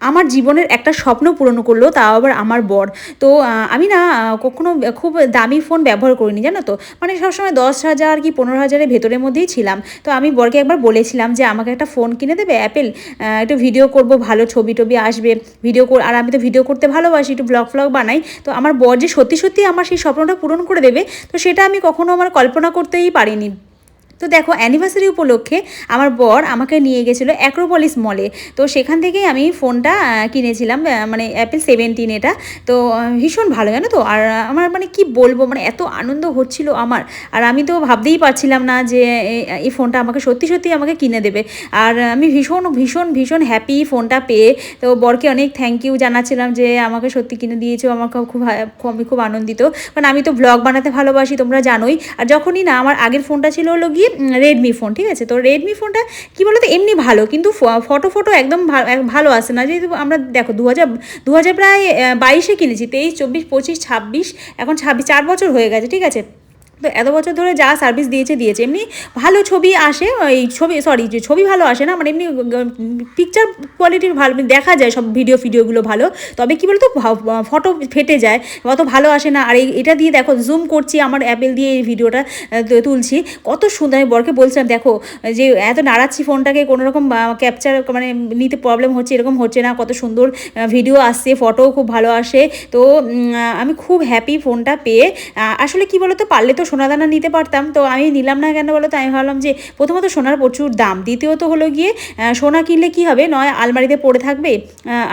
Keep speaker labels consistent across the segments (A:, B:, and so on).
A: আমার জীবনের একটা স্বপ্ন পূরণ করলো, তাও আবার আমার বর। তো আমি না কখনো খুব দামি ফোন ব্যবহার করিনি, জানো তো। মানে সবসময় 10,000 কি 15,000-এর ভেতরের মধ্যেই ছিলাম। তো আমি বরকে একবার বলেছিলাম যে আমাকে একটা ফোন কিনে দেবে অ্যাপেল, একটু ভিডিও করব, ভালো ছবি টবি আসবে, আর আমি তো ভিডিও করতে ভালোবাসি, একটু ব্লগ ফ্লগ বানাই। তো আমার বর যে সত্যি সত্যি আমার সেই স্বপ্নটা পূরণ করে দেবে, তো সেটা আমি কখনো আমার কল্পনা করতেই পারিনি। তো দেখো, অ্যানিভার্সারি উপলক্ষে আমার বর আমাকে নিয়ে গেছিলো অ্যাক্রোপলিস মলে। তো সেখান থেকেই আমি ফোনটা কিনেছিলাম, মানে অ্যাপেল 17 এটা। তো ভীষণ ভালো, জানো তো। আর আমার মানে কি বলবো, মানে এত আনন্দ হচ্ছিল আমার। আর আমি তো ভাবতেই পারছিলাম না যে এই ফোনটা আমাকে সত্যি সত্যি আমাকে কিনে দেবে। আর আমি ভীষণ ভীষণ ভীষণ হ্যাপি ফোনটা পেয়ে। তো বরকে অনেক থ্যাংক ইউ জানাচ্ছিলাম যে আমাকে সত্যি কিনে দিয়েছো, আমাকে আমি খুব আনন্দিত। কারণ আমি তো ব্লগ বানাতে ভালোবাসি, তোমরা জানোই। আর যখনই না, আমার আগের ফোনটা ছিল হলো গিয়ে রেডমি ফোন, ঠিক আছে। তো রেডমি ফোনটা কী বলো তো, এমনি ভালো, কিন্তু ফটো একদম ভালো আসে না। যেহেতু আমরা দেখো 2000 প্রায় 22-এ কিনেছি, 23, 24, 25, 26, এখন 26, 4 বছর হয়ে গেছে, ঠিক আছে। তো এত বছর ধরে যা সার্ভিস দিয়েছে এমনি ভালো ছবি আসে, এই ছবি ভালো আসে না, মানে এমনি পিকচার কোয়ালিটির ভালো দেখা যায়, সব ভিডিওগুলো ভালো। তবে কী বলতো, ফটো ফেটে যায়, অত ভালো আসে না। আর এটা দিয়ে দেখো, জুম করছি আমার অ্যাপেল দিয়ে এই ভিডিওটা তুলছি, কত সুন্দর। আমি বরকে বলছিলাম দেখো, যে এত নাড়াচ্ছি ফোনটাকে, কোনোরকম ক্যাপচার মানে নিতে প্রবলেম হচ্ছে, এরকম হচ্ছে না, কত সুন্দর ভিডিও আসছে, ফটোও খুব ভালো আসে। তো আমি খুব হ্যাপি ফোনটা পেয়ে। আসলে কি বলতো, পারলে তো সোনাদানা নিতে পারতাম, তো আমি নিলাম না কেন বলো তো। আমি ভাবলাম যে প্রথমত সোনার প্রচুর দাম, দ্বিতীয়ত হলো গিয়ে সোনা কিনলে কি হবে, নয় আলমারিতে পড়ে থাকবে,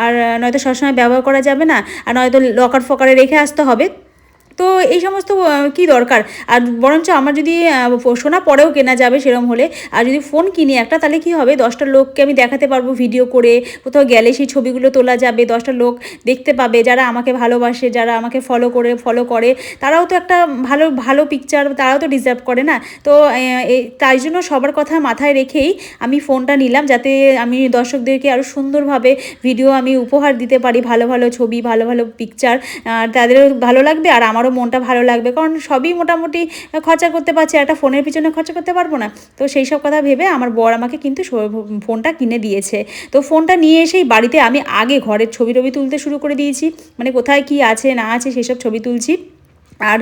A: আর নয়তো সবসময় ব্যবহার করা যাবে না, আর নয়তো লকার ফকারে রেখে আসতে হবে। তো এই সমস্ত কি দরকার। আর বরঞ্চ আমার যদি সোনা পরেও কেনা যাবে সেরকম হলে, আর যদি ফোন কিনি একটা, তাহলে কি হবে, 10টা লোককে আমি দেখাতে পারবো ভিডিও করে, কোথাও গেলে সেই ছবিগুলো তোলা যাবে, 10টা লোক দেখতে পাবে, যারা আমাকে ভালোবাসে, যারা আমাকে ফলো করে, তারাও তো একটা ভালো ভালো পিকচার তারাও তো ডিজার্ভ করে না। তো তাই জন্য সবার কথা মাথায় রেখেই আমি ফোনটা নিলাম, যাতে আমি দর্শকদেরকে আরও সুন্দরভাবে ভিডিও আমি উপহার দিতে পারি, ভালো ভালো ছবি, ভালো ভালো পিকচার, তাদেরও ভালো লাগবে আর আমারও মনটা ভালো লাগবে। কারণ সবই মোটামুটি খরচা করতে পারছি, একটা ফোনের পিছনে খরচা করতে পারবো না। তো সেই সব কথা ভেবে আমার বর আমাকে কিন্তু ফোনটা কিনে দিয়েছে। তো ফোনটা নিয়ে এসেই বাড়িতে আমি আগে ঘরের ছবি তুলতে শুরু করে দিয়েছি, মানে কোথায় কি আছে না আছে সেসব ছবি তুলছি। আর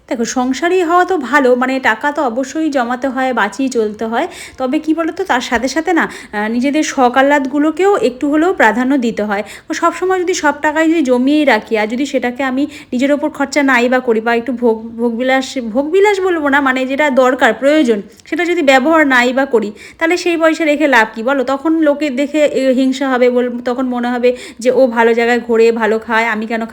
A: দেখো, সংসারী হওয়া তো ভালো, মানে টাকা তো অবশ্যই জমাতে হয়, বাঁচিয়ে চলতে হয়। তবে কি বলো তো, তার সাথে সাথে না নিজেদের শখ আহ্লাদগুলোকেও একটু হলেও প্রাধান্য দিতে হয়। সবসময় যদি সব টাকায় যদি জমিয়েই রাখি, আর যদি সেটাকে আমি নিজের ওপর খরচা নাই বা করি, বা একটু ভোগবিলাস বলবো না, মানে যেটা দরকার প্রয়োজন সেটা যদি ব্যবহার নাই বা করি, তাহলে সেই পয়সা রেখে লাভ কী বলো। তখন লোকে দেখে হিংসা হবে, তখন মনে হবে যে ও ভালো জায়গায় ঘোরে, ভালো খায়, আমি কেন